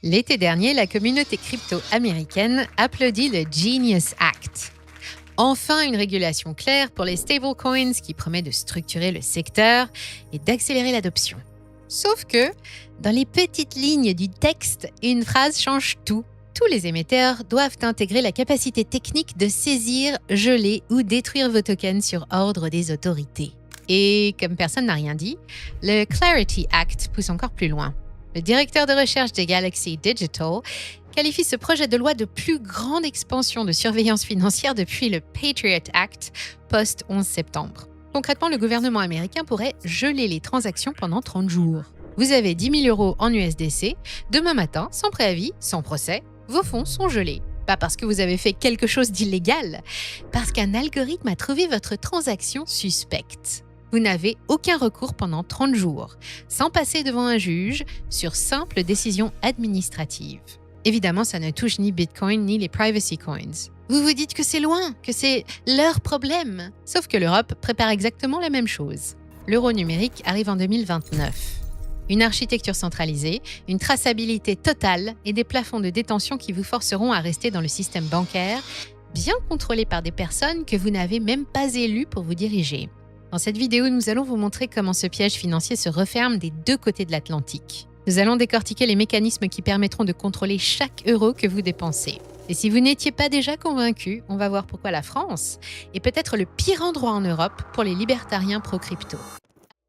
L'été dernier, la communauté crypto américaine applaudit le Genius Act. Enfin, une régulation claire pour les stablecoins qui promet de structurer le secteur et d'accélérer l'adoption. Sauf que, dans les petites lignes du texte, une phrase change tout. Tous les émetteurs doivent intégrer la capacité technique de saisir, geler ou détruire vos tokens sur ordre des autorités. Et comme personne n'a rien dit, le Clarity Act pousse encore plus loin. Le directeur de recherche de Galaxy Digital qualifie ce projet de loi de plus grande expansion de surveillance financière depuis le Patriot Act post-11 septembre. Concrètement, le gouvernement américain pourrait geler les transactions pendant 30 jours. Vous avez 10 000 € en USDC, demain matin, sans préavis, sans procès, vos fonds sont gelés. Pas parce que vous avez fait quelque chose d'illégal, parce qu'un algorithme a trouvé votre transaction suspecte. Vous n'avez aucun recours pendant 30 jours, sans passer devant un juge, sur simple décision administrative. Évidemment, ça ne touche ni Bitcoin ni les privacy coins. Vous vous dites que c'est loin, que c'est leur problème. Sauf que l'Europe prépare exactement la même chose. L'euro numérique arrive en 2029. Une architecture centralisée, une traçabilité totale et des plafonds de détention qui vous forceront à rester dans le système bancaire, bien contrôlé par des personnes que vous n'avez même pas élues pour vous diriger. Dans cette vidéo, nous allons vous montrer comment ce piège financier se referme des deux côtés de l'Atlantique. Nous allons décortiquer les mécanismes qui permettront de contrôler chaque euro que vous dépensez. Et si vous n'étiez pas déjà convaincu, on va voir pourquoi la France est peut-être le pire endroit en Europe pour les libertariens pro-crypto.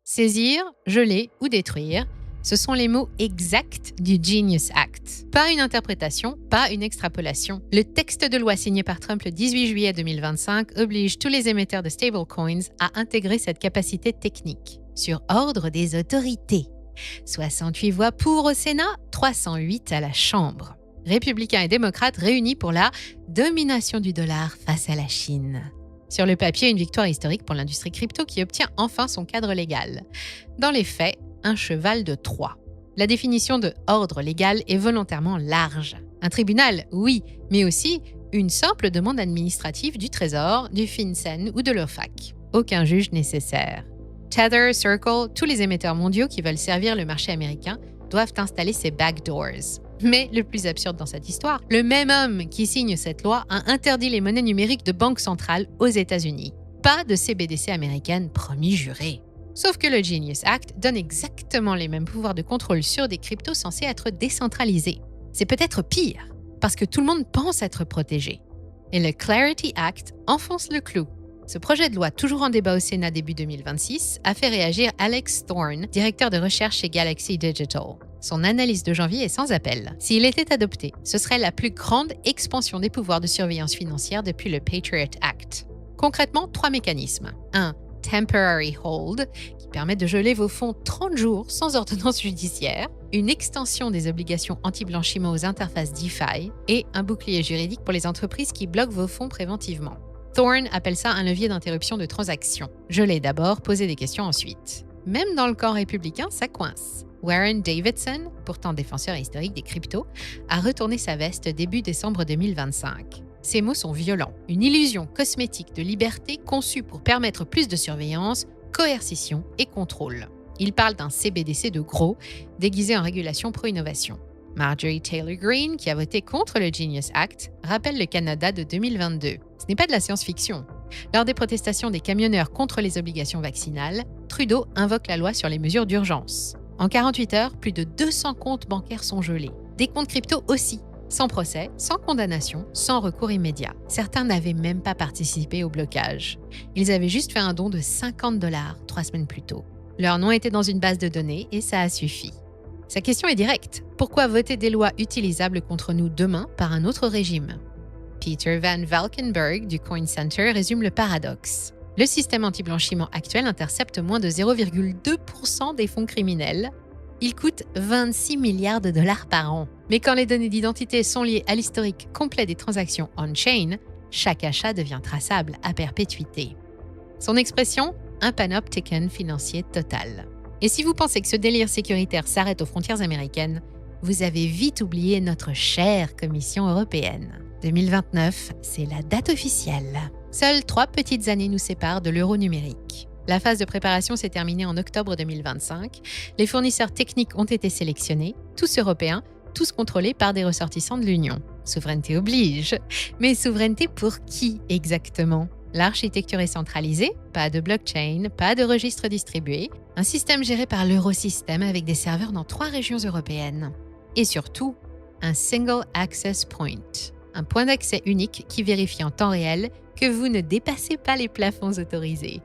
Saisir, geler ou détruire, ce sont les mots exacts du Genius Act. Pas une interprétation, pas une extrapolation. Le texte de loi signé par Trump le 18 juillet 2025 oblige tous les émetteurs de stablecoins à intégrer cette capacité technique, sur ordre des autorités. 68 voix pour au Sénat, 308 à la Chambre. Républicains et démocrates réunis pour la domination du dollar face à la Chine. Sur le papier, une victoire historique pour l'industrie crypto qui obtient enfin son cadre légal. Dans les faits, un cheval de Troie. La définition de ordre légal est volontairement large. Un tribunal, oui, mais aussi une simple demande administrative du Trésor, du FinCEN ou de l'OFAC. Aucun juge nécessaire. Tether, Circle, tous les émetteurs mondiaux qui veulent servir le marché américain doivent installer ces backdoors. Mais le plus absurde dans cette histoire, le même homme qui signe cette loi a interdit les monnaies numériques de banque centrale aux États-Unis. Pas de CBDC américaine, promis juré. Sauf que le Genius Act donne exactement les mêmes pouvoirs de contrôle sur des cryptos censés être décentralisés. C'est peut-être pire, parce que tout le monde pense être protégé. Et le Clarity Act enfonce le clou. Ce projet de loi, toujours en débat au Sénat début 2026, a fait réagir Alex Thorn, directeur de recherche chez Galaxy Digital. Son analyse de janvier est sans appel. S'il était adopté, ce serait la plus grande expansion des pouvoirs de surveillance financière depuis le Patriot Act. Concrètement, 3 mécanismes. 1. Temporary Hold, qui permet de geler vos fonds 30 jours sans ordonnance judiciaire, une extension des obligations anti-blanchiment aux interfaces DeFi et un bouclier juridique pour les entreprises qui bloquent vos fonds préventivement. Thorn appelle ça un levier d'interruption de transaction. Geler d'abord, poser des questions ensuite. Même dans le camp républicain, ça coince. Warren Davidson, pourtant défenseur historique des cryptos, a retourné sa veste début décembre 2025. Ces mots sont violents. Une illusion cosmétique de liberté conçue pour permettre plus de surveillance, coercition et contrôle. Il parle d'un CBDC de gros, déguisé en régulation pro-innovation. Marjorie Taylor Greene, qui a voté contre le Genius Act, rappelle le Canada de 2022. Ce n'est pas de la science-fiction. Lors des protestations des camionneurs contre les obligations vaccinales, Trudeau invoque la loi sur les mesures d'urgence. En 48 heures, plus de 200 comptes bancaires sont gelés. Des comptes crypto aussi. Sans procès, sans condamnation, sans recours immédiat. Certains n'avaient même pas participé au blocage. Ils avaient juste fait un don de $50 3 semaines plus tôt. Leur nom était dans une base de données et ça a suffi. Sa question est directe. Pourquoi voter des lois utilisables contre nous demain par un autre régime? Peter Van Valkenburg du Coin Center résume le paradoxe. Le système anti-blanchiment actuel intercepte moins de 0,2% des fonds criminels. Il coûte 26 milliards de dollars par an. Mais quand les données d'identité sont liées à l'historique complet des transactions on-chain, chaque achat devient traçable à perpétuité. Son expression, un panopticon financier total. Et si vous pensez que ce délire sécuritaire s'arrête aux frontières américaines, vous avez vite oublié notre chère Commission européenne. 2029, c'est la date officielle. Seules 3 petites années nous séparent de l'euro numérique. La phase de préparation s'est terminée en octobre 2025. Les fournisseurs techniques ont été sélectionnés, tous européens, tous contrôlés par des ressortissants de l'Union. Souveraineté oblige. Mais souveraineté pour qui exactement ? L'architecture est centralisée, pas de blockchain, pas de registre distribué, un système géré par l'Eurosystème avec des serveurs dans 3 régions européennes. Et surtout, un Single Access Point, un point d'accès unique qui vérifie en temps réel que vous ne dépassez pas les plafonds autorisés.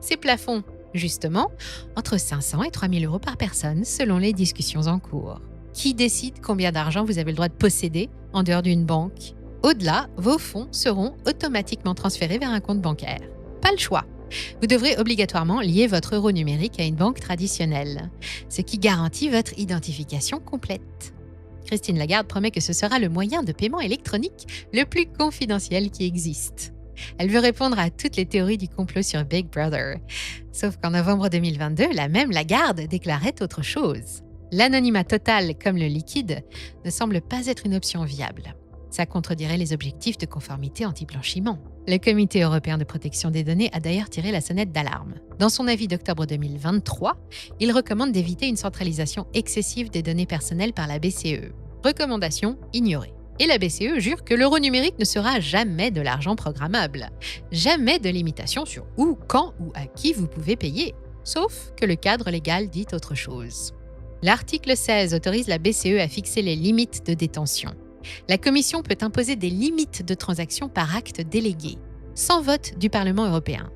Ces plafonds, justement, entre 500 et 3 000 € par personne selon les discussions en cours. Qui décide combien d'argent vous avez le droit de posséder en dehors d'une banque ? Au-delà, vos fonds seront automatiquement transférés vers un compte bancaire. Pas le choix. Vous devrez obligatoirement lier votre euro numérique à une banque traditionnelle, ce qui garantit votre identification complète. Christine Lagarde promet que ce sera le moyen de paiement électronique le plus confidentiel qui existe. Elle veut répondre à toutes les théories du complot sur Big Brother. Sauf qu'en novembre 2022, la même Lagarde déclarait autre chose. L'anonymat total, comme le liquide, ne semble pas être une option viable. Ça contredirait les objectifs de conformité anti-blanchiment. Le Comité européen de protection des données a d'ailleurs tiré la sonnette d'alarme. Dans son avis d'octobre 2023, il recommande d'éviter une centralisation excessive des données personnelles par la BCE. Recommandation ignorée. Et la BCE jure que l'euro numérique ne sera jamais de l'argent programmable. Jamais de limitation sur où, quand ou à qui vous pouvez payer. Sauf que le cadre légal dit autre chose. L'article 16 autorise la BCE à fixer les limites de détention. La Commission peut imposer des limites de transactions par acte délégué, sans vote du Parlement européen.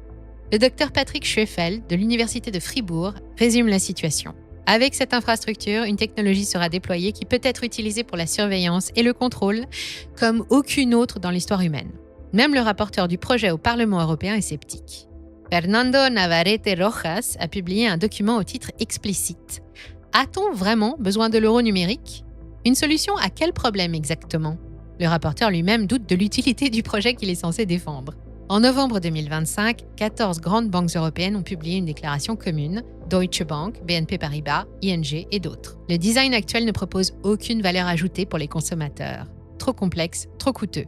Le docteur Patrick Schwefel de l'Université de Fribourg résume la situation. Avec cette infrastructure, une technologie sera déployée qui peut être utilisée pour la surveillance et le contrôle comme aucune autre dans l'histoire humaine. Même le rapporteur du projet au Parlement européen est sceptique. Fernando Navarrete Rojas a publié un document au titre explicite. A-t-on vraiment besoin de l'euro numérique ? Une solution à quel problème exactement ? Le rapporteur lui-même doute de l'utilité du projet qu'il est censé défendre. En novembre 2025, 14 grandes banques européennes ont publié une déclaration commune, Deutsche Bank, BNP Paribas, ING et d'autres. Le design actuel ne propose aucune valeur ajoutée pour les consommateurs. Trop complexe, trop coûteux.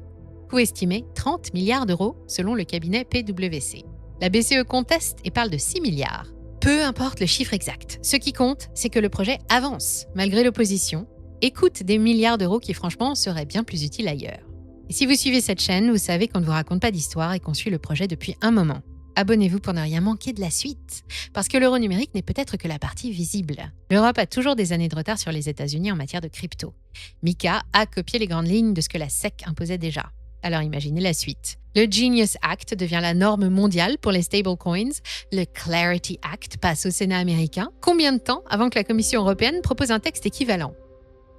Coût estimé 30 milliards d'euros selon le cabinet PwC. La BCE conteste et parle de 6 milliards. Peu importe le chiffre exact. Ce qui compte, c'est que le projet avance, malgré l'opposition, et coûte des milliards d'euros qui franchement seraient bien plus utiles ailleurs. Et si vous suivez cette chaîne, vous savez qu'on ne vous raconte pas d'histoire et qu'on suit le projet depuis un moment. Abonnez-vous pour ne rien manquer de la suite, parce que l'euro numérique n'est peut-être que la partie visible. L'Europe a toujours des années de retard sur les États-Unis en matière de crypto. Mika a copié les grandes lignes de ce que la SEC imposait déjà. Alors imaginez la suite. Le Genius Act devient la norme mondiale pour les stablecoins. Le Clarity Act passe au Sénat américain. Combien de temps avant que la Commission européenne propose un texte équivalent ?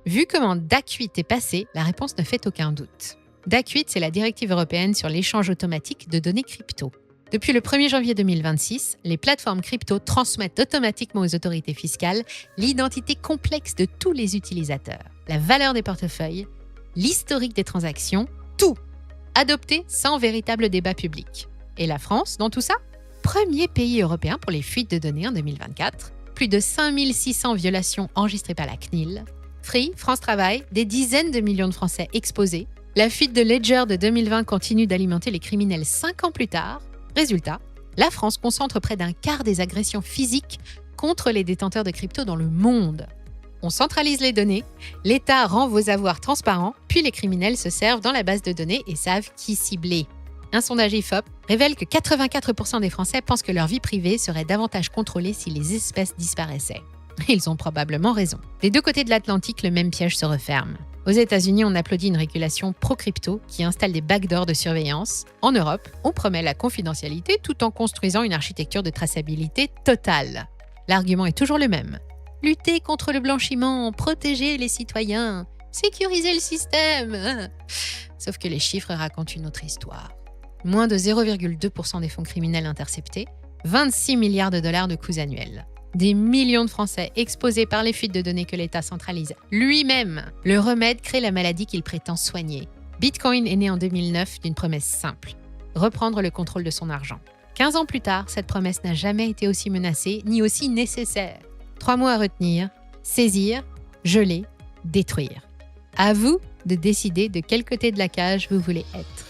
Vu comment DAC8 est passé, la réponse ne fait aucun doute. DAC8, c'est la directive européenne sur l'échange automatique de données crypto. Depuis le 1er janvier 2026, les plateformes crypto transmettent automatiquement aux autorités fiscales l'identité complexe de tous les utilisateurs, la valeur des portefeuilles, l'historique des transactions, tout, adopté sans véritable débat public. Et la France, dans tout ça ? Premier pays européen pour les fuites de données en 2024, plus de 5600 violations enregistrées par la CNIL, Free, France Travail, des dizaines de millions de Français exposés. La fuite de Ledger de 2020 continue d'alimenter les criminels 5 ans plus tard. Résultat, la France concentre près d'un quart des agressions physiques contre les détenteurs de crypto dans le monde. On centralise les données, l'État rend vos avoirs transparents, puis les criminels se servent dans la base de données et savent qui cibler. Un sondage IFOP révèle que 84% des Français pensent que leur vie privée serait davantage contrôlée si les espèces disparaissaient. Ils ont probablement raison. Des deux côtés de l'Atlantique, le même piège se referme. Aux États-Unis, on applaudit une régulation pro-crypto qui installe des backdoors de surveillance. En Europe, on promet la confidentialité tout en construisant une architecture de traçabilité totale. L'argument est toujours le même. Lutter contre le blanchiment, protéger les citoyens, sécuriser le système. Sauf que les chiffres racontent une autre histoire. Moins de 0,2% des fonds criminels interceptés, 26 milliards de dollars de coûts annuels. Des millions de Français exposés par les fuites de données que l'État centralise lui-même. Le remède crée la maladie qu'il prétend soigner. Bitcoin est né en 2009 d'une promesse simple, reprendre le contrôle de son argent. 15 ans plus tard, cette promesse n'a jamais été aussi menacée ni aussi nécessaire. 3 mots à retenir, saisir, geler, détruire. À vous de décider de quel côté de la cage vous voulez être.